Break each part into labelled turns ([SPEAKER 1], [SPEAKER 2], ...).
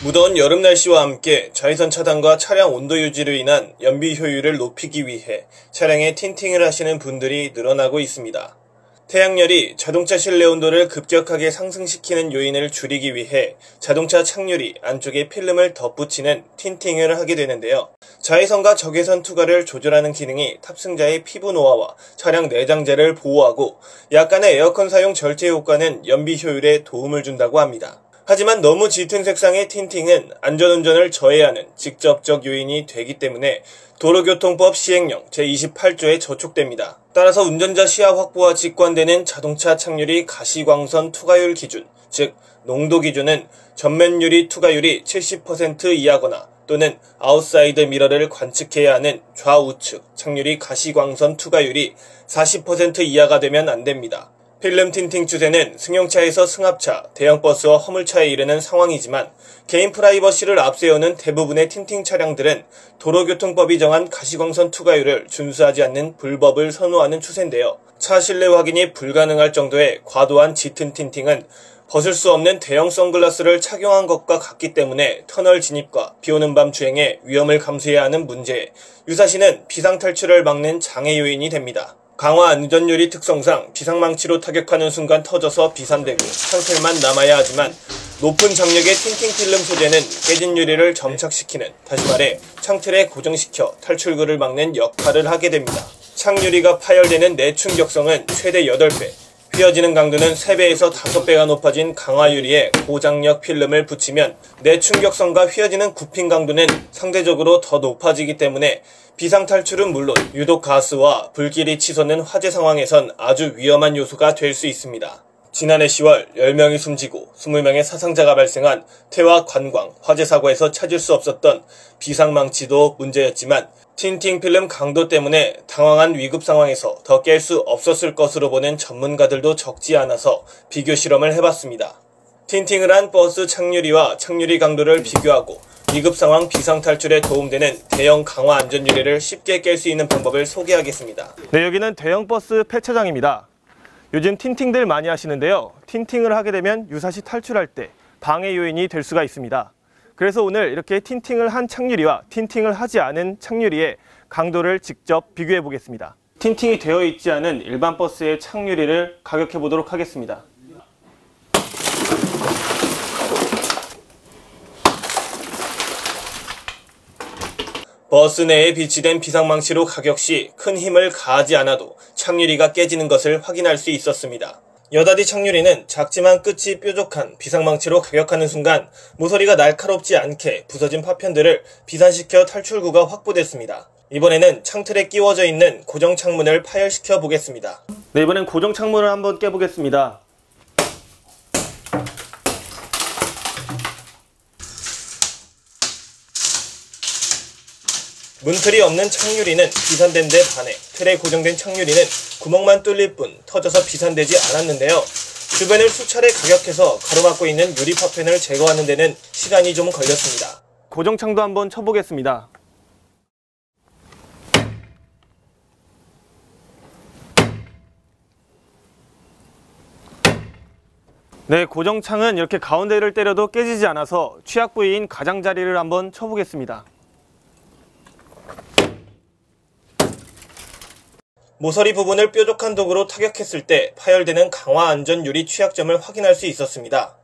[SPEAKER 1] 무더운 여름 날씨와 함께 자외선 차단과 차량 온도 유지로 인한 연비 효율을 높이기 위해 차량에 틴팅을 하시는 분들이 늘어나고 있습니다. 태양열이 자동차 실내 온도를 급격하게 상승시키는 요인을 줄이기 위해 자동차 창유리 안쪽에 필름을 덧붙이는 틴팅을 하게 되는데요. 자외선과 적외선 투과를 조절하는 기능이 탑승자의 피부 노화와 차량 내장재를 보호하고 약간의 에어컨 사용 절제 효과는 연비 효율에 도움을 준다고 합니다. 하지만 너무 짙은 색상의 틴팅은 안전운전을 저해하는 직접적 요인이 되기 때문에 도로교통법 시행령 제28조에 저촉됩니다. 따라서 운전자 시야 확보와 직관되는 자동차 창유리 가시광선 투과율 기준, 즉 농도 기준은 전면 유리 투과율이 70% 이하거나 또는 아웃사이드 미러를 관측해야 하는 좌우측 창유리 가시광선 투과율이 40% 이하가 되면 안 됩니다. 필름 틴팅 추세는 승용차에서 승합차, 대형버스와 화물차에 이르는 상황이지만 개인 프라이버시를 앞세우는 대부분의 틴팅 차량들은 도로교통법이 정한 가시광선 투과율을 준수하지 않는 불법을 선호하는 추세인데요. 차 실내 확인이 불가능할 정도의 과도한 짙은 틴팅은 벗을 수 없는 대형 선글라스를 착용한 것과 같기 때문에 터널 진입과 비오는 밤 주행에 위험을 감수해야 하는 문제에 유사시는 비상탈출을 막는 장애 요인이 됩니다. 강화 안전유리 특성상 비상망치로 타격하는 순간 터져서 비산되고 상틀만 남아야 하지만 높은 장력의 틴팅 필름 소재는 깨진 유리를 점착시키는, 다시 말해 창틀에 고정시켜 탈출구를 막는 역할을 하게 됩니다. 창유리가 파열되는 내충격성은 최대 8배, 휘어지는 강도는 3배에서 5배가 높아진 강화유리에 고장력 필름을 붙이면 내충격성과 휘어지는 굽힘 강도는 상대적으로 더 높아지기 때문에 비상탈출은 물론 유독 가스와 불길이 치솟는 화재 상황에선 아주 위험한 요소가 될 수 있습니다. 지난해 10월 10명이 숨지고 20명의 사상자가 발생한 태화 관광 화재 사고에서 찾을 수 없었던 비상망치도 문제였지만 틴팅 필름 강도 때문에 당황한 위급 상황에서 더 깰 수 없었을 것으로 보는 전문가들도 적지 않아서 비교 실험을 해봤습니다. 틴팅을 한 버스 창유리와 창유리 강도를 비교하고 위급 상황 비상탈출에 도움되는 대형 강화 안전유리를 쉽게 깰 수 있는 방법을 소개하겠습니다. 네, 여기는 대형 버스 폐차장입니다. 요즘 틴팅들 많이 하시는데요. 틴팅을 하게 되면 유사시 탈출할 때 방해 요인이 될 수가 있습니다. 그래서 오늘 이렇게 틴팅을 한 창유리와 틴팅을 하지 않은 창유리의 강도를 직접 비교해 보겠습니다. 틴팅이 되어 있지 않은 일반 버스의 창유리를 가격해 보도록 하겠습니다. 버스 내에 비치된 비상망치로 가격 시 큰 힘을 가하지 않아도 창유리가 깨지는 것을 확인할 수 있었습니다. 여닫이 창유리는 작지만 끝이 뾰족한 비상망치로 가격하는 순간 모서리가 날카롭지 않게 부서진 파편들을 비산시켜 탈출구가 확보됐습니다. 이번에는 창틀에 끼워져 있는 고정 창문을 파열시켜 보겠습니다. 네, 이번엔 고정 창문을 한번 깨보겠습니다. 문틀이 없는 창유리는 비산된 데 반해 틀에 고정된 창유리는 구멍만 뚫릴 뿐 터져서 비산되지 않았는데요. 주변을 수차례 가격해서 가로막고 있는 유리 파편을 제거하는 데는 시간이 좀 걸렸습니다. 고정창도 한번 쳐보겠습니다. 네, 고정창은 이렇게 가운데를 때려도 깨지지 않아서 취약 부위인 가장자리를 한번 쳐보겠습니다. 모서리 부분을 뾰족한 도구로 타격했을 때 파열되는 강화 안전 유리 취약점을 확인할 수 있었습니다.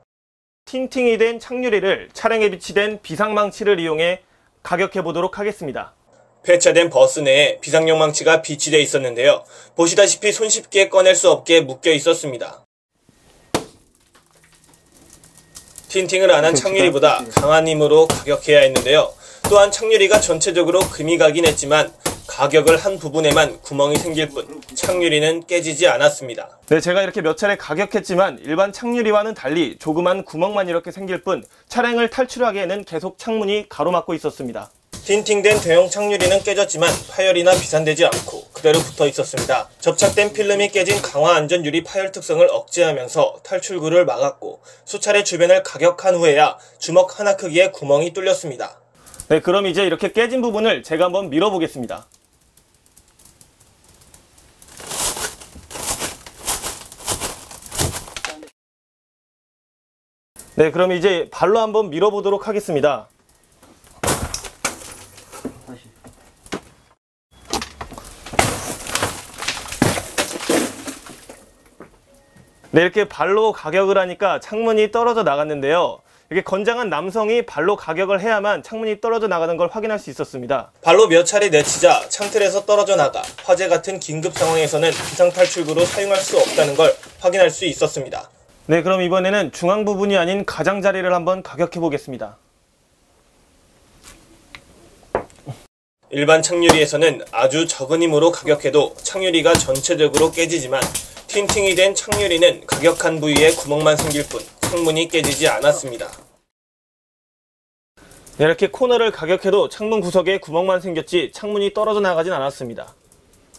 [SPEAKER 1] 틴팅이 된 창유리를 차량에 비치된 비상망치를 이용해 가격해 보도록 하겠습니다. 폐차된 버스 내에 비상용 망치가 비치되어 있었는데요. 보시다시피 손쉽게 꺼낼 수 없게 묶여 있었습니다. 틴팅을 안 한 창유리보다 강한 힘으로 가격해야 했는데요. 또한 창유리가 전체적으로 금이 가긴 했지만 가격을 한 부분에만 구멍이 생길 뿐 창유리는 깨지지 않았습니다. 네, 제가 이렇게 몇 차례 가격했지만 일반 창유리와는 달리 조그만 구멍만 이렇게 생길 뿐 차량을 탈출하기에는 계속 창문이 가로막고 있었습니다. 틴팅된 대형 창유리는 깨졌지만 파열이나 비산되지 않고 그대로 붙어 있었습니다. 접착된 필름이 깨진 강화 안전 유리 파열 특성을 억제하면서 탈출구를 막았고 수차례 주변을 가격한 후에야 주먹 하나 크기의 구멍이 뚫렸습니다. 네, 그럼 이제 이렇게 깨진 부분을 제가 한번 밀어보겠습니다. 네, 그럼 이제 발로 한번 밀어보도록 하겠습니다. 네, 이렇게 발로 가격을 하니까 창문이 떨어져 나갔는데요. 이렇게 건장한 남성이 발로 가격을 해야만 창문이 떨어져 나가는 걸 확인할 수 있었습니다. 발로 몇 차례 내치자 창틀에서 떨어져 나가 화재 같은 긴급 상황에서는 비상탈출구로 사용할 수 없다는 걸 확인할 수 있었습니다. 네, 그럼 이번에는 중앙 부분이 아닌 가장자리를 한번 가격해 보겠습니다. 일반 창유리에서는 아주 적은 힘으로 가격해도 창유리가 전체적으로 깨지지만 틴팅이 된 창유리는 가격한 부위에 구멍만 생길 뿐 창문이 깨지지 않았습니다. 네, 이렇게 코너를 가격해도 창문 구석에 구멍만 생겼지 창문이 떨어져 나가진 않았습니다.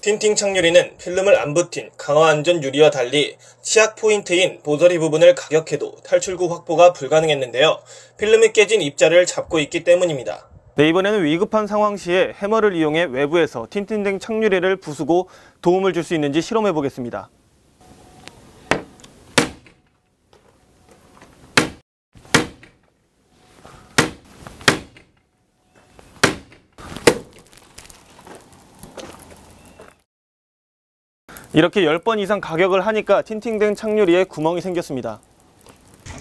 [SPEAKER 1] 틴팅 창유리는 필름을 안 붙인 강화 안전 유리와 달리 치약 포인트인 보더리 부분을 가격해도 탈출구 확보가 불가능했는데요. 필름이 깨진 입자를 잡고 있기 때문입니다. 네, 이번에는 위급한 상황 시에 해머를 이용해 외부에서 틴팅된 창유리를 부수고 도움을 줄 수 있는지 실험해 보겠습니다. 이렇게 10번 이상 가격을 하니까 틴팅된 창유리에 구멍이 생겼습니다.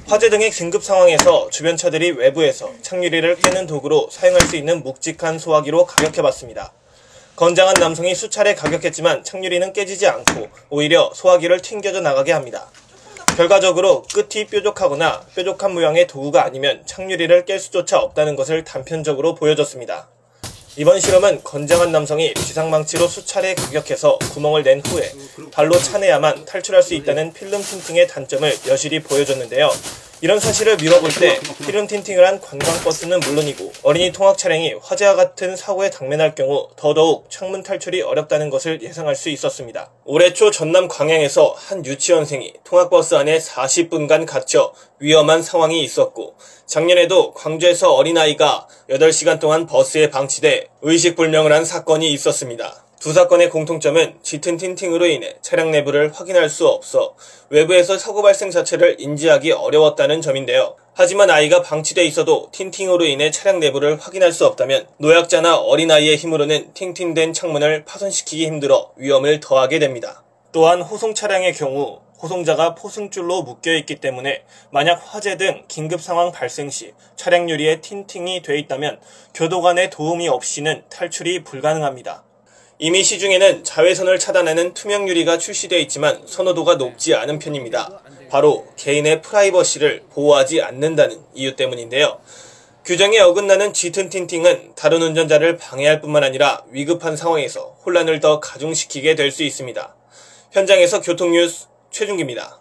[SPEAKER 1] 화재 등의 긴급 상황에서 주변 차들이 외부에서 창유리를 깨는 도구로 사용할 수 있는 묵직한 소화기로 가격해봤습니다. 건장한 남성이 수차례 가격했지만 창유리는 깨지지 않고 오히려 소화기를 튕겨져 나가게 합니다. 결과적으로 끝이 뾰족하거나 뾰족한 모양의 도구가 아니면 창유리를 깰 수조차 없다는 것을 단편적으로 보여줬습니다. 이번 실험은 건장한 남성이 지상망치로 수차례 가격해서 구멍을 낸 후에 발로 차내야만 탈출할 수 있다는 필름 틴팅의 단점을 여실히 보여줬는데요. 이런 사실을 미뤄볼 때 필름 틴팅을 한 관광버스는 물론이고 어린이 통학 차량이 화재와 같은 사고에 당면할 경우 더더욱 창문 탈출이 어렵다는 것을 예상할 수 있었습니다. 올해 초 전남 광양에서 한 유치원생이 통학버스 안에 40분간 갇혀 위험한 상황이 있었고 작년에도 광주에서 어린아이가 8시간 동안 버스에 방치돼 의식불명을 한 사건이 있었습니다. 두 사건의 공통점은 짙은 틴팅으로 인해 차량 내부를 확인할 수 없어 외부에서 사고 발생 자체를 인지하기 어려웠다는 점인데요. 하지만 아이가 방치돼 있어도 틴팅으로 인해 차량 내부를 확인할 수 없다면 노약자나 어린아이의 힘으로는 팅팅된 창문을 파손시키기 힘들어 위험을 더하게 됩니다. 또한 호송 차량의 경우 호송자가 포승줄로 묶여있기 때문에 만약 화재 등 긴급 상황 발생 시 차량 유리에 틴팅이 돼 있다면 교도관의 도움이 없이는 탈출이 불가능합니다. 이미 시중에는 자외선을 차단하는 투명 유리가 출시되어 있지만 선호도가 높지 않은 편입니다. 바로 개인의 프라이버시를 보호하지 않는다는 이유 때문인데요. 규정에 어긋나는 짙은 틴팅은 다른 운전자를 방해할 뿐만 아니라 위급한 상황에서 혼란을 더 가중시키게 될 수 있습니다. 현장에서 교통뉴스 최준기입니다.